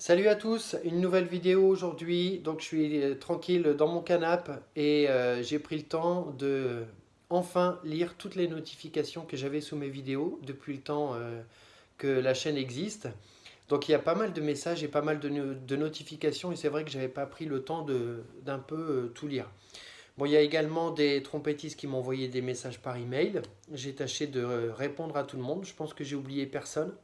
Salut à tous, une nouvelle vidéo aujourd'hui. Donc je suis tranquille dans mon canapé et j'ai pris le temps de enfin lire toutes les notifications que j'avais sous mes vidéos depuis le temps que la chaîne existe. Donc il y a pas mal de messages et pas mal de notifications et c'est vrai que j'avais pas pris le temps d'un peu tout lire. Bon, il y a également des trompettistes qui m'ont envoyé des messages par email. J'ai tâché de répondre à tout le monde. Je pense que j'ai oublié personne.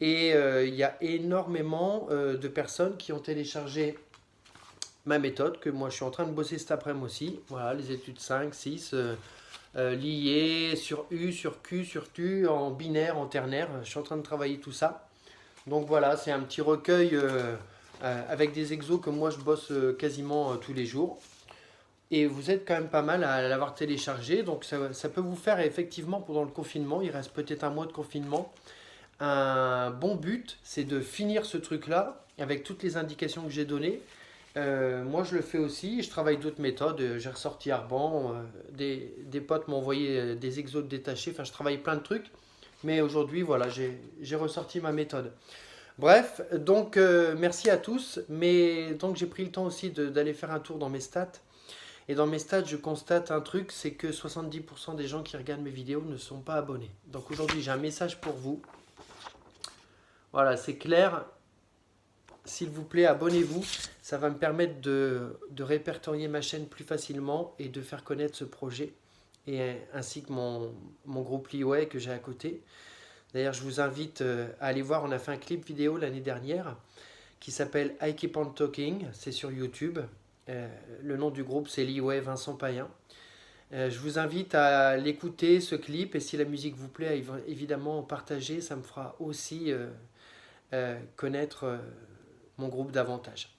Et il y a énormément de personnes qui ont téléchargé ma méthode, que moi je suis en train de bosser cet après-midi aussi. Voilà, les études 5, 6, liées sur U, sur Q, sur Tu, en binaire, en ternaire. Je suis en train de travailler tout ça. Donc voilà, c'est un petit recueil avec des exos que moi je bosse quasiment tous les jours. Et vous êtes quand même pas mal à l'avoir téléchargé. Donc ça peut vous faire effectivement pendant le confinement, il reste peut-être un mois de confinement, un bon but, c'est de finir ce truc-là avec toutes les indications que j'ai données. Moi, je le fais aussi. Je travaille d'autres méthodes. J'ai ressorti Arban. Des potes m'ont envoyé des exos détachés. Enfin, je travaille plein de trucs. Mais aujourd'hui, voilà, j'ai ressorti ma méthode. Bref, donc merci à tous. Mais donc j'ai pris le temps aussi d'aller faire un tour dans mes stats. Et dans mes stats, je constate un truc, c'est que 70% des gens qui regardent mes vidéos ne sont pas abonnés. Donc aujourd'hui, j'ai un message pour vous. Voilà, c'est clair. S'il vous plaît, abonnez-vous. Ça va me permettre de répertorier ma chaîne plus facilement et de faire connaître ce projet. Et ainsi que mon groupe Leeway que j'ai à côté. D'ailleurs, je vous invite à aller voir. On a fait un clip vidéo l'année dernière qui s'appelle I Keep On Talking. C'est sur YouTube. Le nom du groupe, c'est Leeway Vincent Payen. Je vous invite à l'écouter, ce clip. Et si la musique vous plaît, évidemment, partager. Ça me fera aussi connaître mon groupe davantage.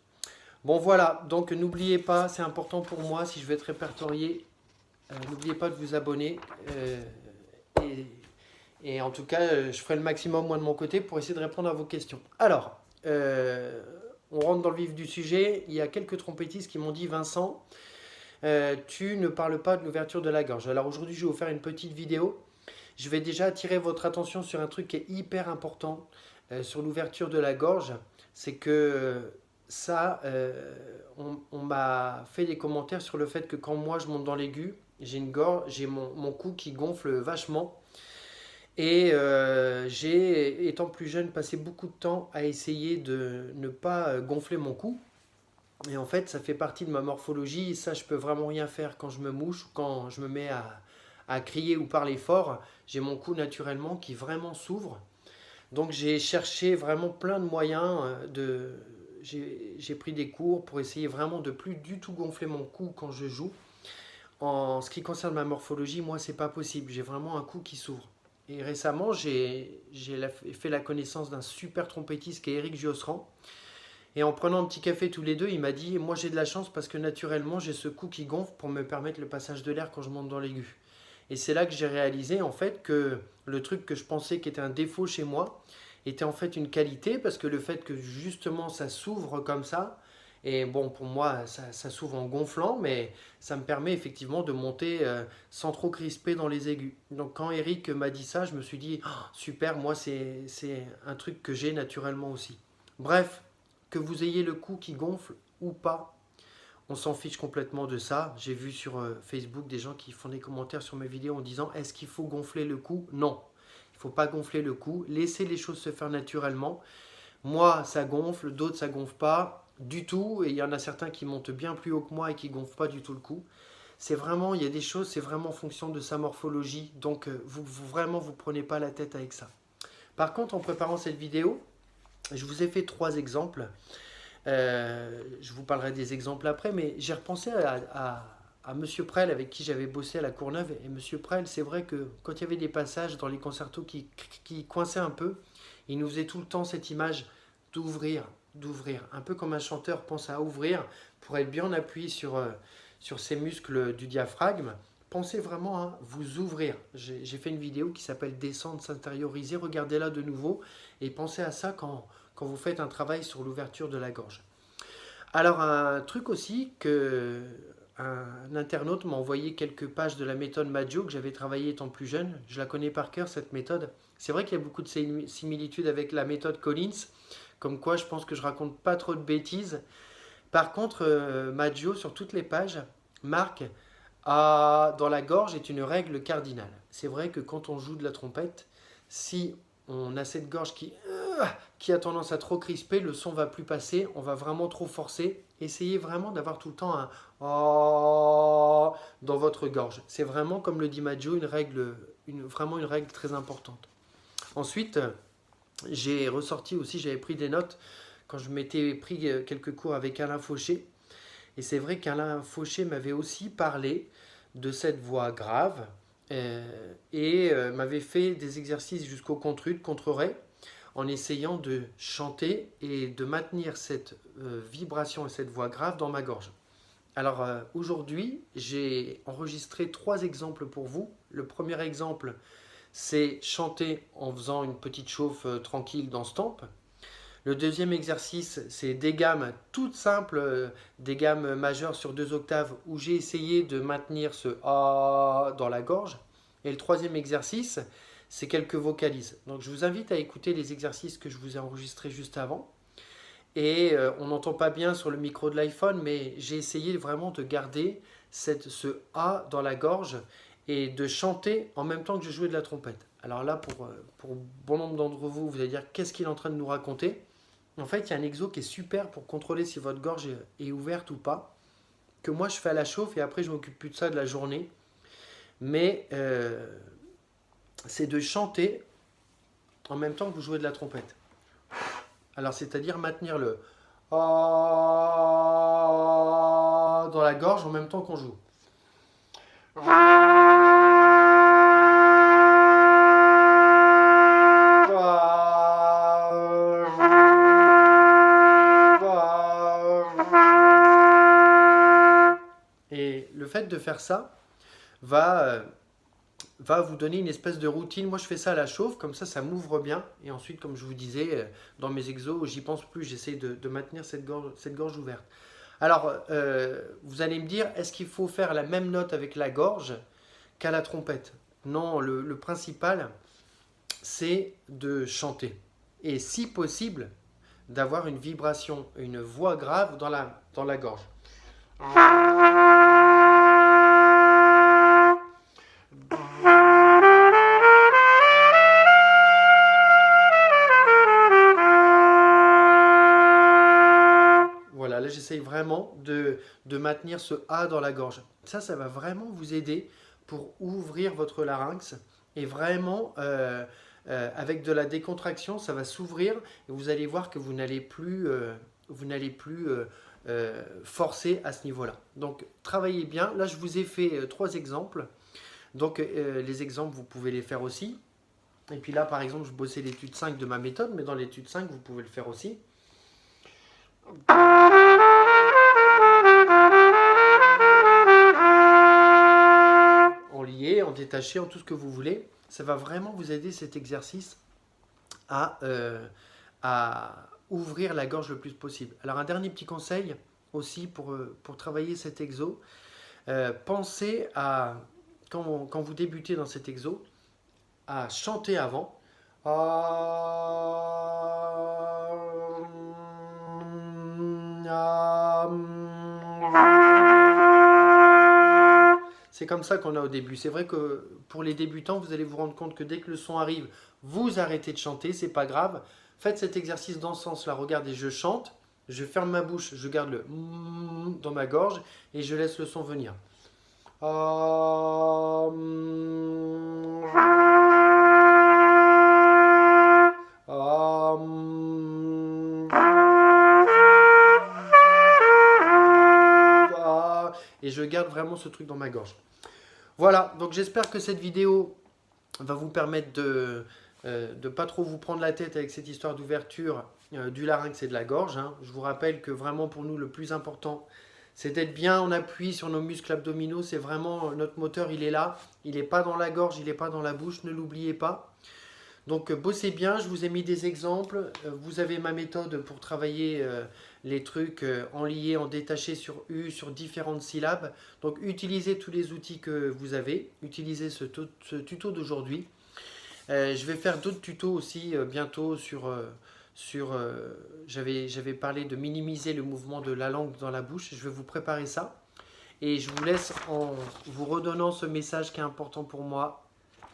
Bon voilà, donc n'oubliez pas, c'est important pour moi, si je veux être répertorié, n'oubliez pas de vous abonner. Et, et en tout cas, je ferai le maximum moi de mon côté pour essayer de répondre à vos questions. Alors, on rentre dans le vif du sujet. Il y a quelques trompettistes qui m'ont dit: Vincent, tu ne parles pas de l'ouverture de la gorge. Alors aujourd'hui, je vais vous faire une petite vidéo. Je vais déjà attirer votre attention sur un truc qui est hyper important sur l'ouverture de la gorge. C'est que ça, on m'a fait des commentaires sur le fait que quand moi je monte dans l'aigu, j'ai une gorge, j'ai mon cou qui gonfle vachement. Et j'ai, étant plus jeune, passé beaucoup de temps à essayer de ne pas gonfler mon cou. Et en fait, ça fait partie de ma morphologie. Et ça, je peux vraiment rien faire quand je me mouche ou quand je me mets à crier ou parler fort. J'ai mon cou naturellement qui vraiment s'ouvre. Donc j'ai cherché vraiment plein de moyens j'ai pris des cours pour essayer vraiment de plus du tout gonfler mon cou quand je joue. En ce qui concerne ma morphologie, moi c'est pas possible. J'ai vraiment un cou qui s'ouvre. Et récemment, fait la connaissance d'un super trompettiste qui est Eric Josserand. Et en prenant un petit café tous les deux, il m'a dit: moi j'ai de la chance parce que naturellement j'ai ce cou qui gonfle pour me permettre le passage de l'air quand je monte dans l'aigu. Et c'est là que j'ai réalisé en fait que le truc que je pensais qui était un défaut chez moi était en fait une qualité, parce que le fait que justement ça s'ouvre comme ça, et bon pour moi ça s'ouvre en gonflant, mais ça me permet effectivement de monter sans trop crisper dans les aigus. Donc quand Eric m'a dit ça, je me suis dit: oh, super, moi c'est un truc que j'ai naturellement aussi. Bref, que vous ayez le cou qui gonfle ou pas, on s'en fiche complètement de ça. J'ai vu sur Facebook des gens qui font des commentaires sur mes vidéos en disant: est-ce qu'il faut gonfler le cou? Non, il ne faut pas gonfler le cou. Laissez les choses se faire naturellement. Moi, ça gonfle, d'autres, ça gonfle pas du tout. Et il y en a certains qui montent bien plus haut que moi et qui gonflent pas du tout le cou. C'est vraiment, il y a des choses, c'est vraiment en fonction de sa morphologie. Donc, vraiment, vous prenez pas la tête avec ça. Par contre, en préparant cette vidéo, je vous ai fait 3 exemples. Je vous parlerai des exemples après, mais j'ai repensé à Monsieur Prel avec qui j'avais bossé à la Courneuve. Et Monsieur Prel, c'est vrai que quand il y avait des passages dans les concertos qui coinçaient un peu, il nous faisait tout le temps cette image d'ouvrir. Un peu comme un chanteur pense à ouvrir pour être bien appuyé sur ses muscles du diaphragme. Pensez vraiment à vous ouvrir. J'ai fait une vidéo qui s'appelle Descendre, s'intérioriser. Regardez-la de nouveau et pensez à ça quand vous faites un travail sur l'ouverture de la gorge. Alors un truc aussi que un internaute m'a envoyé quelques pages de la méthode Maggio que j'avais travaillé étant plus jeune. Je la connais par cœur cette méthode. C'est vrai qu'il y a beaucoup de similitudes avec la méthode Collins. Comme quoi, je pense que je raconte pas trop de bêtises. Par contre, Maggio, sur toutes les pages, marque dans la gorge est une règle cardinale. C'est vrai que quand on joue de la trompette, si on a cette gorge qui a tendance à trop crisper, le son va plus passer, on va vraiment trop forcer. Essayez vraiment d'avoir tout le temps un oh dans votre gorge. C'est vraiment, comme le dit Maggio, vraiment une règle très importante. Ensuite, j'ai ressorti aussi, j'avais pris des notes quand je m'étais pris quelques cours avec Alain Fauché. Et c'est vrai qu'Alain Fauché m'avait aussi parlé de cette voix grave et m'avait fait des exercices jusqu'au contre-ut, contre-ré, en essayant de chanter et de maintenir cette vibration et cette voix grave dans ma gorge. Alors aujourd'hui, j'ai enregistré 3 exemples pour vous. Le premier exemple, c'est chanter en faisant une petite chauffe tranquille dans Stamp. Le deuxième exercice, c'est des gammes toutes simples, des gammes majeures sur 2 octaves où j'ai essayé de maintenir ce A dans la gorge. Et le troisième exercice, c'est quelques vocalises. Donc je vous invite à écouter les exercices que je vous ai enregistrés juste avant. Et on n'entend pas bien sur le micro de l'iPhone, mais j'ai essayé vraiment de garder ce A dans la gorge et de chanter en même temps que je jouais de la trompette. Alors là, pour bon nombre d'entre vous, vous allez dire qu'est-ce qu'il est en train de nous raconter. En fait, il y a un exo qui est super pour contrôler si votre gorge est ouverte ou pas, que moi je fais à la chauffe et après je m'occupe plus de ça de la journée. Mais c'est de chanter en même temps que vous jouez de la trompette. Alors c'est-à-dire maintenir le dans la gorge en même temps qu'on joue. Et le fait de faire ça va vous donner une espèce de routine. Moi, je fais ça à la chauffe, comme ça m'ouvre bien. Et ensuite, comme je vous disais, dans mes exos, j'y pense plus, j'essaie de maintenir cette gorge ouverte. Alors, vous allez me dire, est-ce qu'il faut faire la même note avec la gorge qu'à la trompette? Non, le principal, c'est de chanter. Et si possible, d'avoir une vibration, une voix grave dans la gorge. Voilà, là j'essaye vraiment de maintenir ce A dans la gorge. Ça va vraiment vous aider pour ouvrir votre larynx et vraiment avec de la décontraction, ça va s'ouvrir et vous allez voir que vous n'allez plus forcer à ce niveau-là. Donc travaillez bien. Là je vous ai fait 3 exemples. Donc les exemples vous pouvez les faire aussi. Et puis là par exemple je bossais l'étude 5 de ma méthode, mais dans l'étude 5 vous pouvez le faire aussi. En lié, en détaché, en tout ce que vous voulez. Ça va vraiment vous aider cet exercice à ouvrir la gorge le plus possible. Alors un dernier petit conseil aussi pour travailler cet exo. Pensez à, quand vous débutez dans cet exo, à chanter avant. C'est comme ça qu'on a au début. C'est vrai que pour les débutants, vous allez vous rendre compte que dès que le son arrive, vous arrêtez de chanter, c'est pas grave. Faites cet exercice dans ce sens-là. Regardez, je chante, je ferme ma bouche, je garde le dans ma gorge et je laisse le son venir. Et je garde vraiment ce truc dans ma gorge. Voilà, donc j'espère que cette vidéo va vous permettre de ne pas trop vous prendre la tête avec cette histoire d'ouverture du larynx et de la gorge. Hein. Je vous rappelle que vraiment pour nous le plus important, c'est d'être bien en appui sur nos muscles abdominaux. C'est vraiment notre moteur, il est là. Il n'est pas dans la gorge, il n'est pas dans la bouche, ne l'oubliez pas. Donc bossez bien, je vous ai mis des exemples. Vous avez ma méthode pour travailler les trucs en lié, en détaché sur U, sur différentes syllabes. Donc utilisez tous les outils que vous avez. Utilisez ce tuto d'aujourd'hui. Je vais faire d'autres tutos aussi bientôt j'avais parlé de minimiser le mouvement de la langue dans la bouche. Je vais vous préparer ça. Et je vous laisse en vous redonnant ce message qui est important pour moi.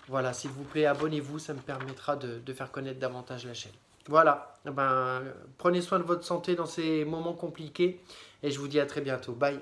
Voilà, s'il vous plaît, abonnez-vous, ça me permettra de faire connaître davantage la chaîne. Voilà, prenez soin de votre santé dans ces moments compliqués et je vous dis à très bientôt. Bye.